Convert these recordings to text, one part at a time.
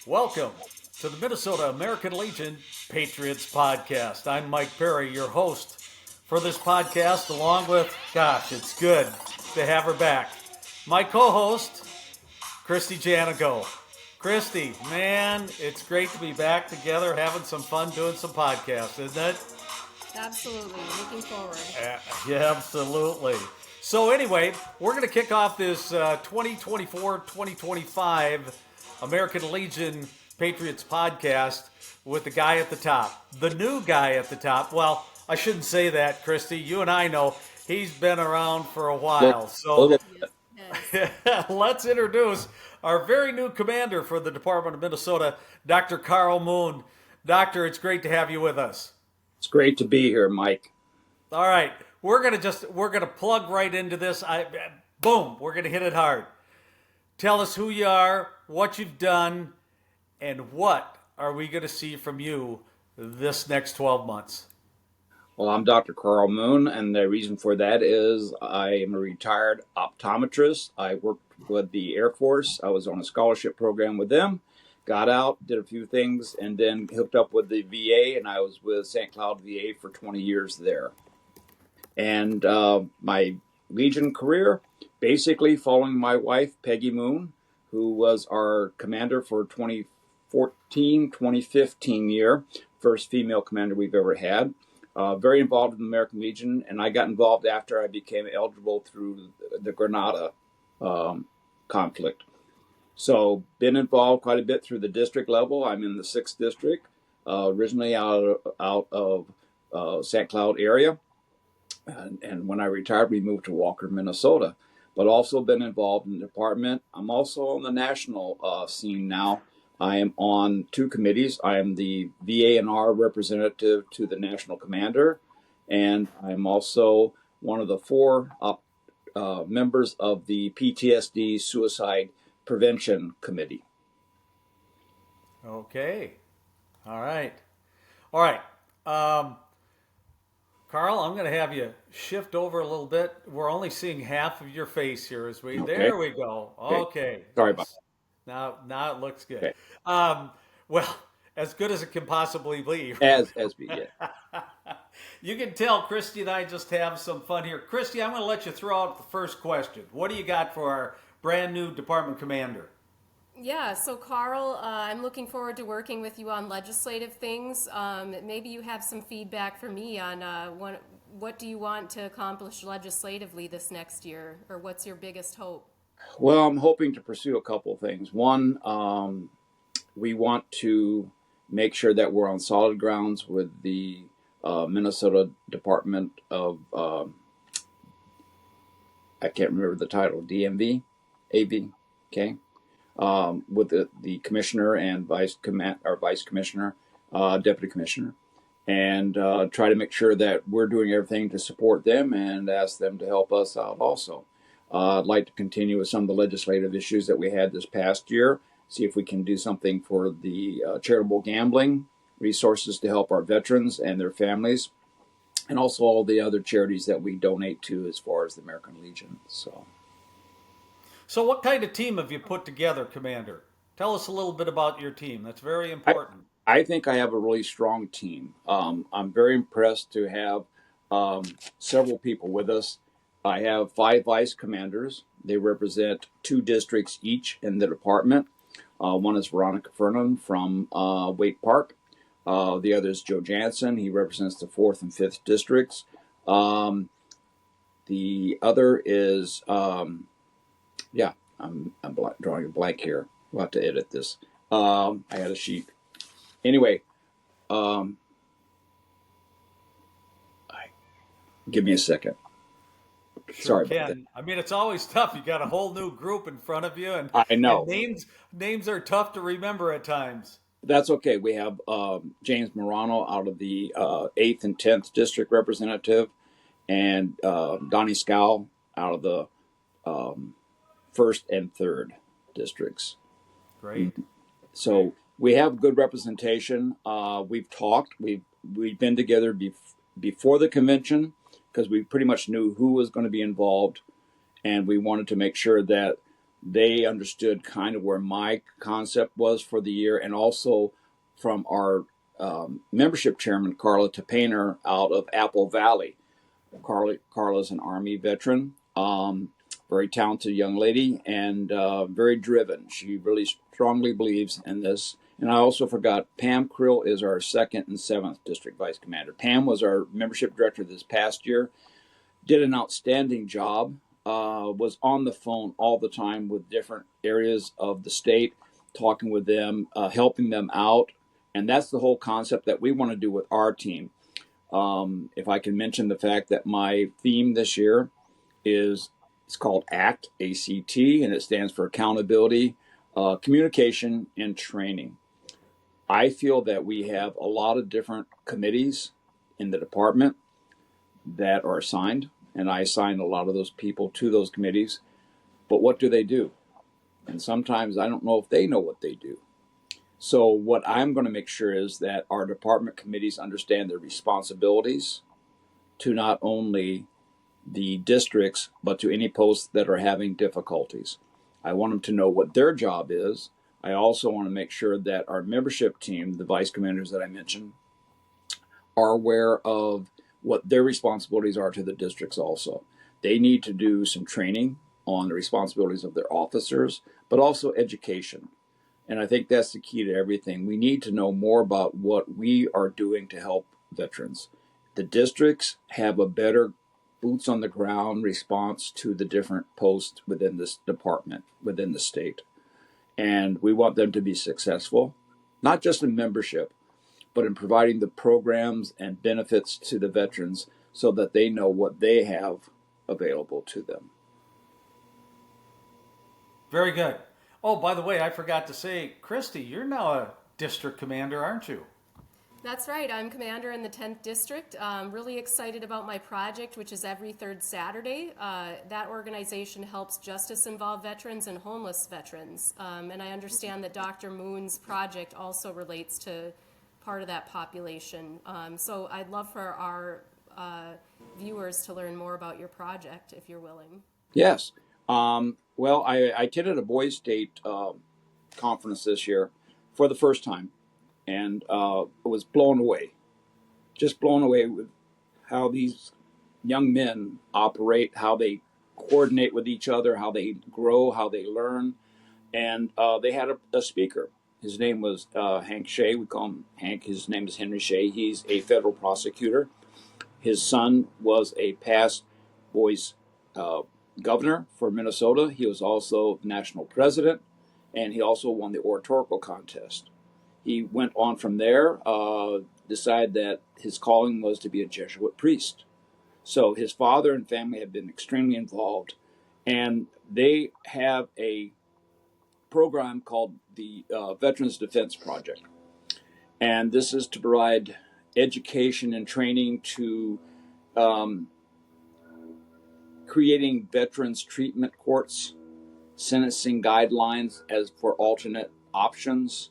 Welcome to the Minnesota American Legion Patriots podcast. I'm Mike Perry, your host for this podcast, along with, it's good to have her back, my co-host, Kristy Janigo. Kristy, man, it's great to be back together, having some fun doing some podcasts, isn't it? Absolutely. Looking forward. Yeah, absolutely. So anyway, we're going to kick off this 2024-2025 American Legion Patriots podcast with the guy at the top, the new guy at the top. Well, I shouldn't say that, Kristy. You and I know he's been around for a while. So let's introduce our very new commander for the Department of Minnesota, Dr. Carl Moon. Doctor, it's great to have you with us. It's great to be here, Mike. All right, we're gonna plug right into this. Boom, we're gonna hit it hard. Tell us who you are, what you've done, and what are we gonna see from you this next 12 months? Well, I'm Dr. Carl Moon, and the reason for that is I am a retired optometrist. I worked with the Air Force. I was on a scholarship program with them. Got out, did a few things, and then hooked up with the VA, and I was with St. Cloud VA for 20 years there. And my Legion career, basically following my wife, Peggy Moon, who was our commander for 2014-2015 year, first female commander we've ever had. Very involved in the American Legion, and I got involved after I became eligible through the Grenada conflict. So been involved quite a bit through the district level. I'm in the 6th district, originally out of St. Cloud area. And when I retired, we moved to Walker, Minnesota, but also been involved in the department. I'm also on the national scene now. I am on 2 committees. I am the VA&R representative to the national commander, and I'm also one of the 4 members of the PTSD suicide prevention committee. Okay. All right. Carl, I'm going to have you shift over a little bit. We're only seeing half of your face here as we. Okay. There we go. Okay. Sorry about that. Now it looks good. Okay. Well, as good as it can possibly be. As we get. You can tell Kristy and I just have some fun here. Kristy, I'm going to let you throw out the first question. What do you got for our brand new department commander? Yeah, so Carl, I'm looking forward to working with you on legislative things. Maybe you have some feedback for me on what do you want to accomplish legislatively this next year, or what's your biggest hope? Well, I'm hoping to pursue a couple of things. One, we want to make sure that we're on solid grounds with the Minnesota Department of, I can't remember the title, DMV, AV, okay? With the commissioner and vice commissioner, deputy commissioner, and try to make sure that we're doing everything to support them and ask them to help us out also. I'd like to continue with some of the legislative issues that we had this past year, see if we can do something for the charitable gambling, resources to help our veterans and their families, and also all the other charities that we donate to as far as the American Legion. So what kind of team have you put together, Commander? Tell us a little bit about your team. That's very important. I think I have a really strong team. I'm very impressed to have several people with us. I have 5 vice commanders. They represent 2 districts each in the department. One is Veronica Fernan from Wake Park. The other is Joe Jansen. He represents the 4th and 5th districts. The other is... I'm drawing a blank here. We'll have to edit this. I had a sheet. Anyway, give me a second. Sorry about that. I mean, it's always tough. You got a whole new group in front of you, and I know and names are tough to remember at times. That's okay. We have James Morano out of the 8th and 10th district representative, and Donnie Scow out of the 1st and 3rd districts. Great. So we have good representation. We've talked. we'd been together before the convention because we pretty much knew who was going to be involved, and we wanted to make sure that they understood kind of where my concept was for the year, and also from our membership chairman, Carla Tapaner, out of Apple Valley. Carla's an Army veteran, very talented young lady, and very driven. She really strongly believes in this. And I also forgot, Pam Krill is our 2nd and 7th District Vice Commander. Pam was our membership director this past year, did an outstanding job, was on the phone all the time with different areas of the state, talking with them, helping them out. And that's the whole concept that we want to do with our team. If I can mention the fact that my theme this year it's called ACT, A-C-T, and it stands for Accountability, Communication, and Training. I feel that we have a lot of different committees in the department that are assigned, and I assign a lot of those people to those committees. But what do they do? And sometimes I don't know if they know what they do. So what I'm going to make sure is that our department committees understand their responsibilities to not only the districts, but to any posts that are having difficulties. I want them to know what their job is. I also want to make sure that our membership team, the vice commanders that I mentioned, are aware of what their responsibilities are to the districts also. They need to do some training on the responsibilities of their officers, but also education. And I think that's the key to everything. We need to know more about what we are doing to help veterans. The districts have a better boots on the ground response to the different posts within this department, within the state. And we want them to be successful, not just in membership, but in providing the programs and benefits to the veterans so that they know what they have available to them. Very good. Oh, by the way, I forgot to say, Kristy, you're now a district commander, aren't you? That's right. I'm commander in the 10th District. Really excited about my project, which is every third Saturday. That organization helps justice-involved veterans and homeless veterans. And I understand that Dr. Moon's project also relates to part of that population. So I'd love for our viewers to learn more about your project, if you're willing. Yes. Well, I attended a Boys State conference this year for the first time, and was blown away, just blown away with how these young men operate, how they coordinate with each other, how they grow, how they learn. And they had a speaker. His name was Hank Shea. We call him Hank. His name is Henry Shea. He's a federal prosecutor. His son was a past boys governor for Minnesota. He was also national president, and he also won the oratorical contest. He went on from there, decided that his calling was to be a Jesuit priest. So his father and family have been extremely involved, and they have a program called the Veterans Defense Project. And this is to provide education and training to creating veterans treatment courts, sentencing guidelines as for alternate options.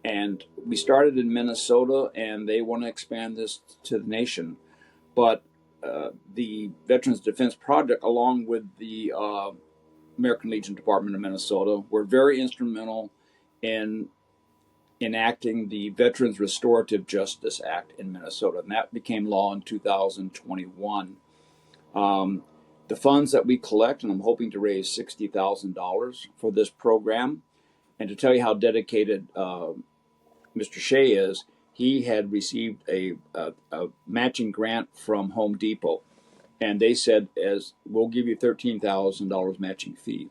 And we started in Minnesota, and they want to expand this to the nation. But the Veterans Defense Project, along with the American Legion Department of Minnesota, were very instrumental in enacting the Veterans Restorative Justice Act in Minnesota, and that became law in 2021. The funds that we collect, and I'm hoping to raise $60,000 for this program. And to tell you how dedicated Mr. Shea is, he had received a matching grant from Home Depot, and they said, "As we'll give you $13,000 matching fee."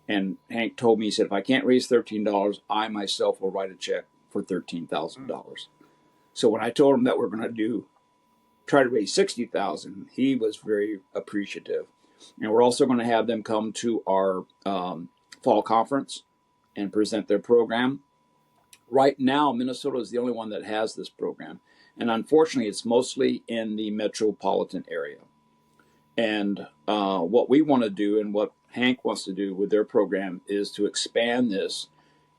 And Hank told me, he said, "If I can't raise $13, I myself will write a check for $13,000." So when I told him that we're going to try to raise $60,000, he was very appreciative. And we're also going to have them come to our fall conference and present their program. Right now, Minnesota is the only one that has this program. And unfortunately, it's mostly in the metropolitan area. And what we want to do, and what Hank wants to do with their program, is to expand this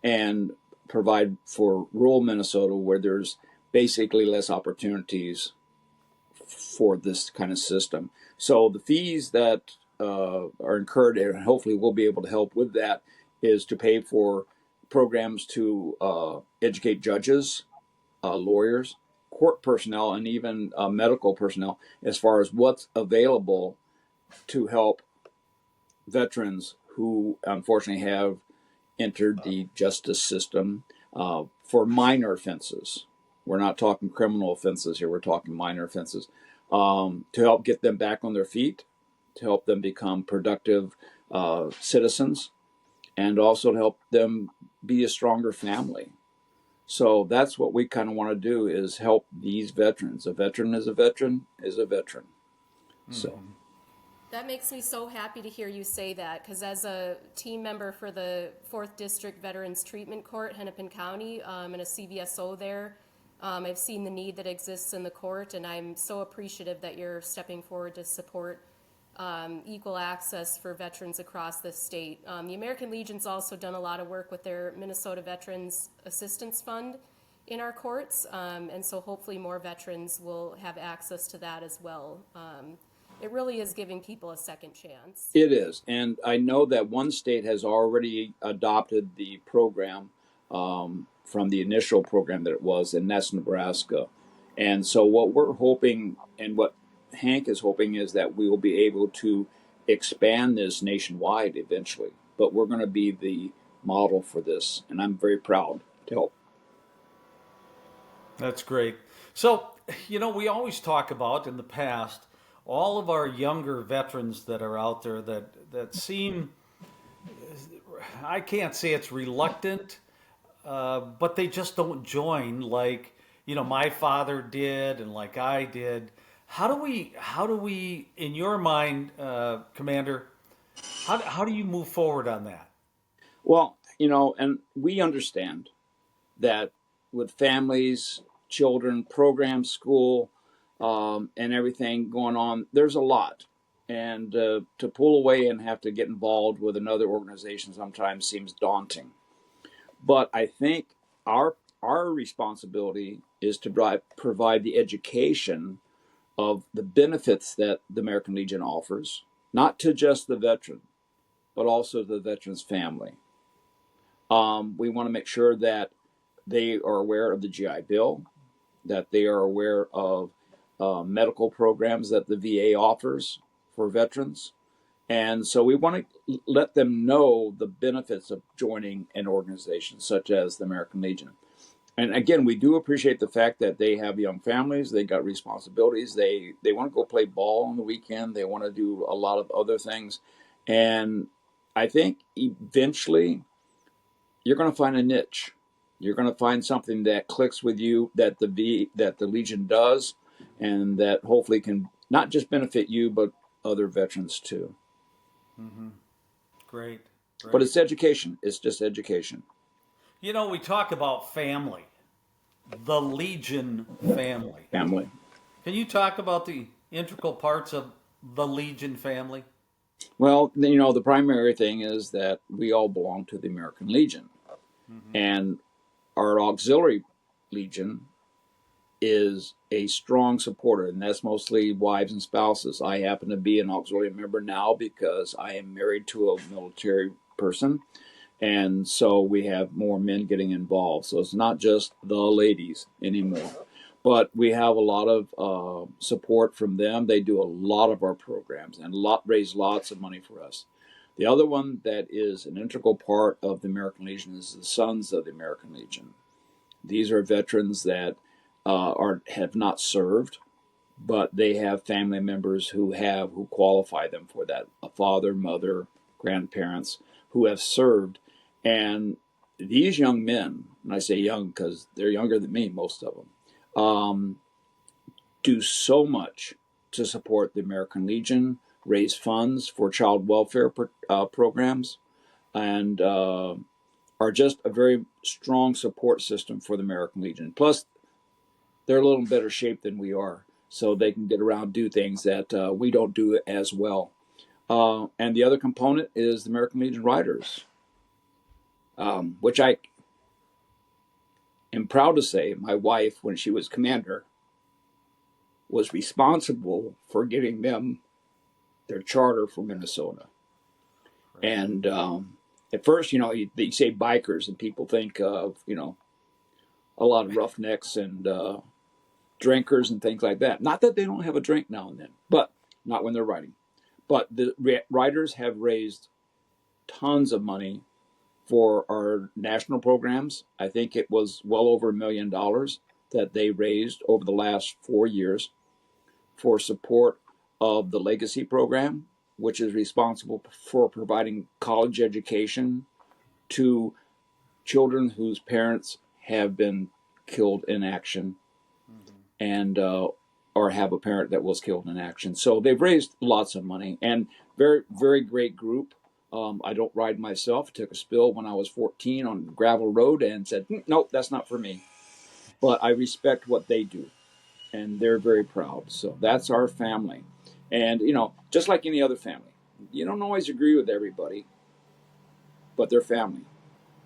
and provide for rural Minnesota, where there's basically less opportunities for this kind of system. So the fees that are incurred, and hopefully we'll be able to help with that, is to pay for programs to educate judges, lawyers, court personnel, and even medical personnel as far as what's available to help veterans who unfortunately have entered the justice system for minor offenses. We're not talking criminal offenses here, we're talking minor offenses, to help get them back on their feet, to help them become productive citizens, and also to help them be a stronger family. So that's what we kind of want to do, is help these veterans. A veteran is a veteran is a veteran. So That makes me so happy to hear you say that, because as a team member for the 4th District Veterans Treatment Court, Hennepin County, and a CVSO there, I've seen the need that exists in the court, and I'm so appreciative that you're stepping forward to support equal access for veterans across the state. The American Legion's also done a lot of work with their Minnesota Veterans Assistance Fund in our courts, and so hopefully more veterans will have access to that as well. It really is giving people a second chance. it is. And I know that one state has already adopted the program from the initial program that it was, and that's Nebraska. And so what we're hoping, and what Hank is hoping, is that we will be able to expand this nationwide eventually. But we're going to be the model for this, and I'm very proud to help. That's great. So, we always talk about in the past all of our younger veterans that are out there that seem, I can't say it's reluctant, but they just don't join like, my father did and like I did. How do we, in your mind, Commander, how do you move forward on that? Well, and we understand that with families, children, programs, school, and everything going on, there's a lot. And to pull away and have to get involved with another organization sometimes seems daunting. But I think our responsibility is to provide the education of the benefits that the American Legion offers, not to just the veteran, but also the veteran's family. We want to make sure that they are aware of the GI Bill, that they are aware of medical programs that the VA offers for veterans. And so we want to let them know the benefits of joining an organization such as the American Legion. And again, we do appreciate the fact that they have young families, they got responsibilities, they want to go play ball on the weekend, they want to do a lot of other things. And I think eventually you're going to find a niche. You're going to find something that clicks with you, that the Legion does, and that hopefully can not just benefit you, but other veterans too. Mm-hmm. Great. But it's education. It's just education. We talk about family, the Legion family. Family. Can you talk about the integral parts of the Legion family? Well, the primary thing is that we all belong to the American Legion. Mm-hmm. And our auxiliary Legion is a strong supporter, and that's mostly wives and spouses. I happen to be an auxiliary member now because I am married to a military person, and so we have more men getting involved. So it's not just the ladies anymore, but we have a lot of support from them. They do a lot of our programs and raise lots of money for us. The other one that is an integral part of the American Legion is the Sons of the American Legion. These are veterans that have not served, but they have family members who qualify them for that. A father, mother, grandparents who have served. And these young men, and I say young because they're younger than me, most of them, do so much to support the American Legion, raise funds for child welfare programs, and are just a very strong support system for the American Legion. Plus, they're a little better shape than we are, so they can get around, do things that we don't do as well. And the other component is the American Legion Riders, which am proud to say my wife, when she was commander, was responsible for getting them their charter for Minnesota. Right. And at first, you say bikers and people think of, a lot of roughnecks and drinkers and things like that. Not that they don't have a drink now and then, but not when they're riding. But the riders have raised tons of money for our national programs. I think it was well over $1 million that they raised over the last 4 years for support of the Legacy program, which is responsible for providing college education to children whose parents have been killed in action, and or have a parent that was killed in action. So they've raised lots of money, and very, very great group. I don't ride myself. Took a spill when I was 14 on a gravel road and said, nope, that's not for me. But I respect what they do, and they're very proud. So that's our family. And, just like any other family, you don't always agree with everybody, but they're family.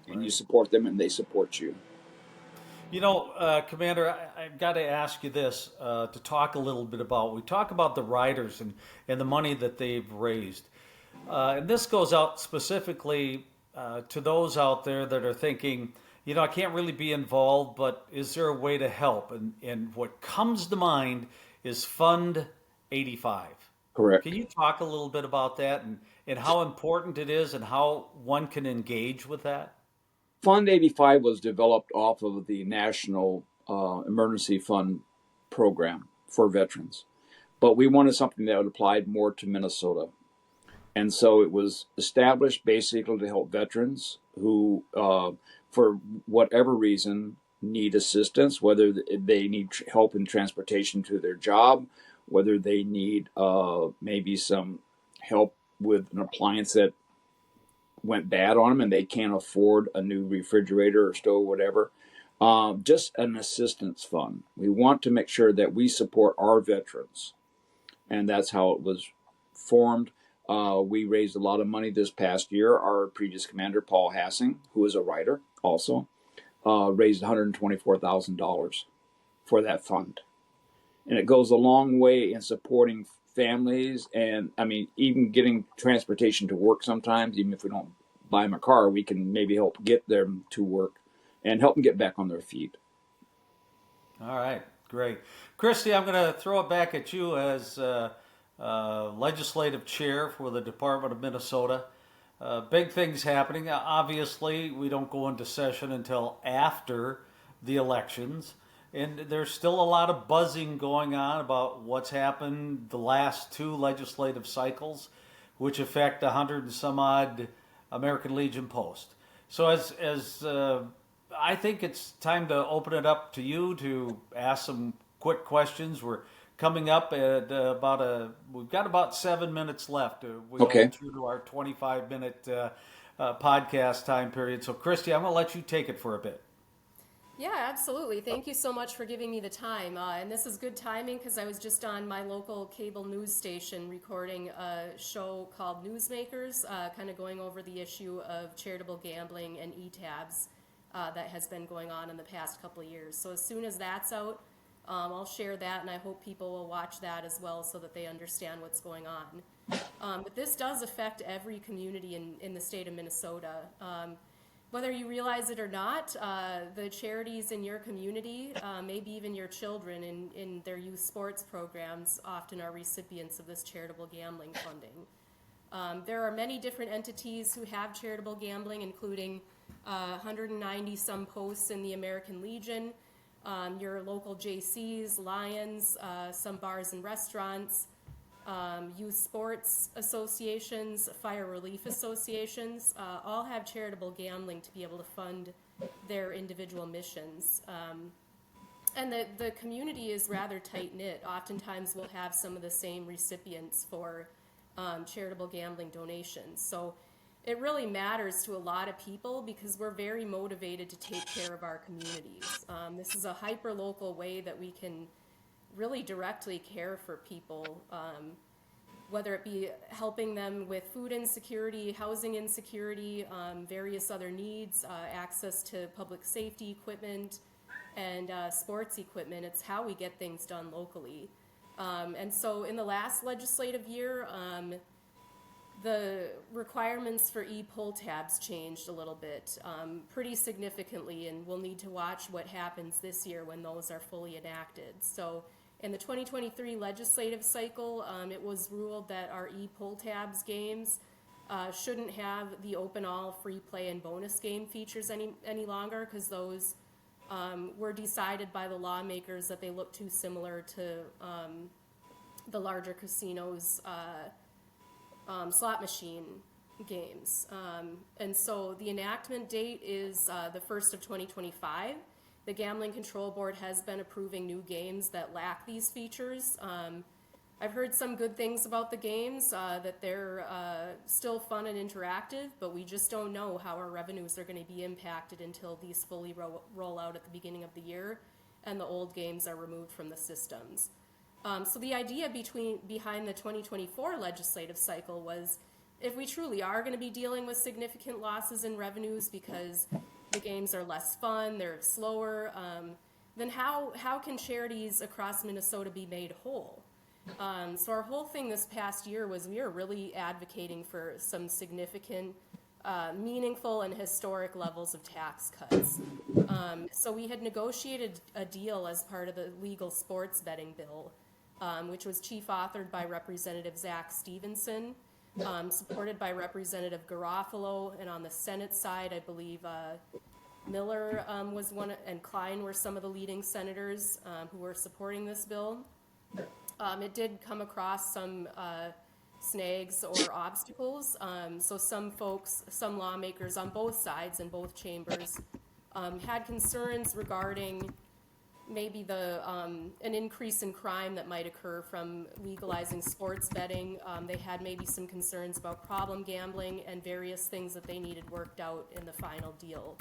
And you support them and they support you. Commander, I've got to ask you this to talk a little bit about. We talk about the riders and the money that they've raised. And this goes out specifically to those out there that are thinking, I can't really be involved, but is there a way to help? And what comes to mind is Fund 85. Correct. Can you talk a little bit about that and how important it is and how one can engage with that? Fund 85 was developed off of the National Emergency Fund program for veterans. But we wanted something that would apply more to Minnesota. And so it was established basically to help veterans who, for whatever reason, need assistance, whether they need help in transportation to their job, whether they need maybe some help with an appliance that went bad on them and they can't afford a new refrigerator or stove, whatever. Just an assistance fund. We want to make sure that we support our veterans. And that's how it was formed. We raised a lot of money this past year. Our previous commander, Paul Hassing, who is a writer also, raised $124,000 for that fund. And it goes a long way in supporting families, and even getting transportation to work sometimes. Even if we don't buy them a car, we can maybe help get them to work and help them get back on their feet. All right, great. Kristy, I'm going to throw it back at you as Legislative Chair for the Department of Minnesota. Big things happening. Obviously, we don't go into session until after the elections. And there's still a lot of buzzing going on about what's happened the last 2 legislative cycles, which affect 100 and some odd American Legion posts. So as I think it's time to open it up to you to ask some quick questions. We're coming up at we've got about 7 minutes left. We Okay. go through to our 25-minute podcast time period. So Kristy, I'm going to let you take it for a bit. Yeah, absolutely. Thank you so much for giving me the time. And this is good timing because I was just on my local cable news station recording a show called Newsmakers, kind of going over the issue of charitable gambling and e-tabs that has been going on in the past couple of years. So as soon as that's out, I'll share that, and I hope people will watch that as well so that they understand what's going on. But this does affect every community in the state of Minnesota. Whether you realize it or not, the charities in your community, maybe even your children in their youth sports programs, often are recipients of this charitable gambling funding. There are many different entities who have charitable gambling, including 190 some posts in the American Legion, your local JCs, Lions, some bars and restaurants, youth sports associations, fire relief associations, all have charitable gambling to be able to fund their individual missions. And the community is rather tight-knit. Oftentimes we'll have some of the same recipients for charitable gambling donations. So it really matters to a lot of people because we're very motivated to take care of our communities. This is a hyper-local way that we can really directly care for people, whether it be helping them with food insecurity, housing insecurity, various other needs, access to public safety equipment, and sports equipment. It's how we get things done locally. And so in the last legislative year, the requirements for e-pull tabs changed a little bit, pretty significantly, and we'll need to watch what happens this year when those are fully enacted. So in the 2023 legislative cycle, it was ruled that our e-pull tabs games shouldn't have the open all, free play, and bonus game features any longer, because those were decided by the lawmakers that they look too similar to the larger casinos' slot machine games. And so the enactment date is the 1st of 2025. The Gambling Control Board has been approving new games that lack these features. I've heard some good things about the games, that they're still fun and interactive, but we just don't know how our revenues are going to be impacted until these fully roll out at the beginning of the year and the old games are removed from the systems. So the idea behind the 2024 legislative cycle was, if we truly are going to be dealing with significant losses in revenues because the games are less fun, they're slower, then how can charities across Minnesota be made whole? So our whole thing this past year was we were really advocating for some significant, meaningful and historic levels of tax cuts. So we had negotiated a deal as part of the legal sports betting bill, which was chief authored by Representative Zach Stevenson, supported by Representative Garofalo, and on the Senate side, I believe Miller was one, and Klein were some of the leading senators who were supporting this bill. It did come across some snags or obstacles. So some folks, some lawmakers on both sides in both chambers had concerns regarding maybe an increase in crime that might occur from legalizing sports betting. They had maybe some concerns about problem gambling and various things that they needed worked out in the final deal.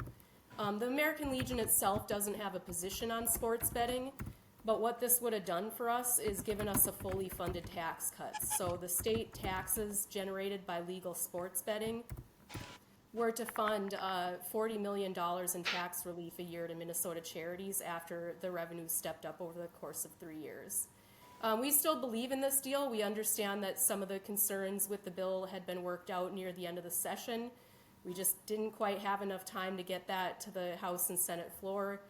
The American Legion itself doesn't have a position on sports betting, but what this would have done for us is given us a fully funded tax cut. So the state taxes generated by legal sports betting were to fund $40 million in tax relief a year to Minnesota charities after the revenue stepped up over the course of 3 years. We still believe in this deal. We understand that some of the concerns with the bill had been worked out near the end of the session. We just didn't quite have enough time to get that to the House and Senate floor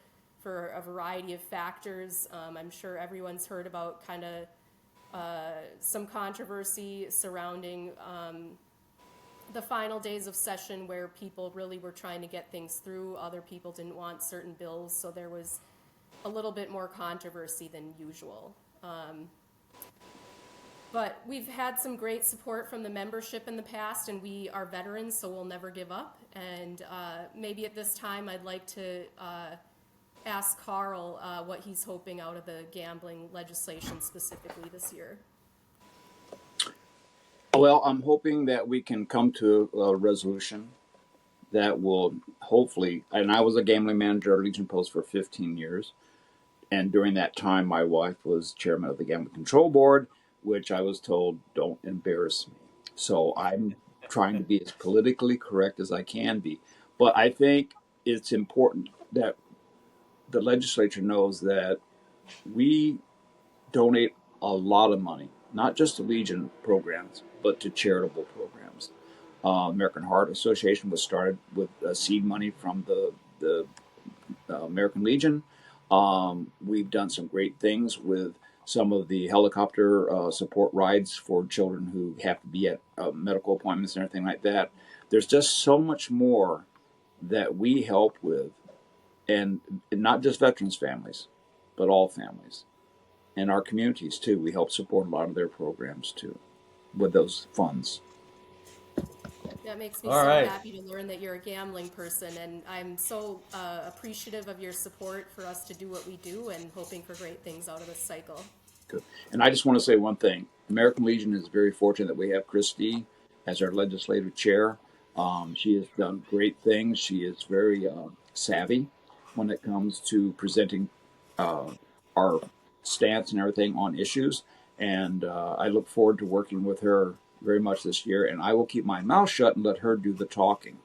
for a variety of factors. I'm sure everyone's heard about kind of some controversy surrounding the final days of session where people really were trying to get things through. Other people didn't want certain bills, so there was a little bit more controversy than usual. But we've had some great support from the membership in the past, and we are veterans, so we'll never give up. And maybe at this time I'd like to ask Carl what he's hoping out of the gambling legislation specifically this year. Well, I'm hoping that we can come to a resolution that will hopefully, and I was a gambling manager at Legion Post for 15 years. And during that time, my wife was chairman of the Gambling Control Board, which I was told, don't embarrass me. So I'm trying to be as politically correct as I can be. But I think it's important that the legislature knows that we donate a lot of money, not just to Legion programs, but to charitable programs. American Heart Association was started with seed money from the American Legion. We've done some great things with some of the helicopter support rides for children who have to be at medical appointments and everything like that. There's just so much more that we help with, and not just veterans families, but all families. And our communities, too. We help support a lot of their programs, too, with those funds. That makes me happy to learn that you're a gambling person, and I'm so appreciative of your support for us to do what we do and hoping for great things out of this cycle. Good. And I just want to say one thing. American Legion is very fortunate that we have Kristy as our legislative chair. She has done great things. She is very savvy when it comes to presenting our stance and everything on issues. And I look forward to working with her very much this year. And I will keep my mouth shut and let her do the talking.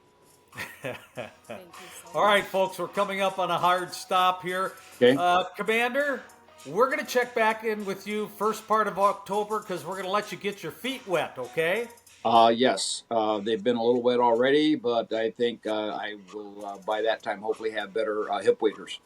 Thank you so All right, folks, we're coming up on a hard stop here. Okay. Commander, we're going to check back in with you first part of October because we're going to let you get your feet wet, okay? Yes, they've been a little wet already, but I think I will, by that time, hopefully have better hip waders.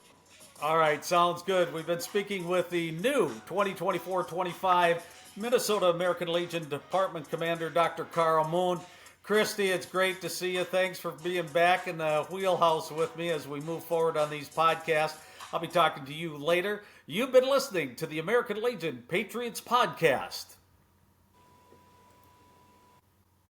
All right, sounds good. We've been speaking with the new 2024-25 Minnesota American Legion Department Commander, Dr. Carl Moon. Kristy, it's great to see you. Thanks for being back in the wheelhouse with me as we move forward on these podcasts. I'll be talking to you later. You've been listening to the American Legion Patriots Podcast.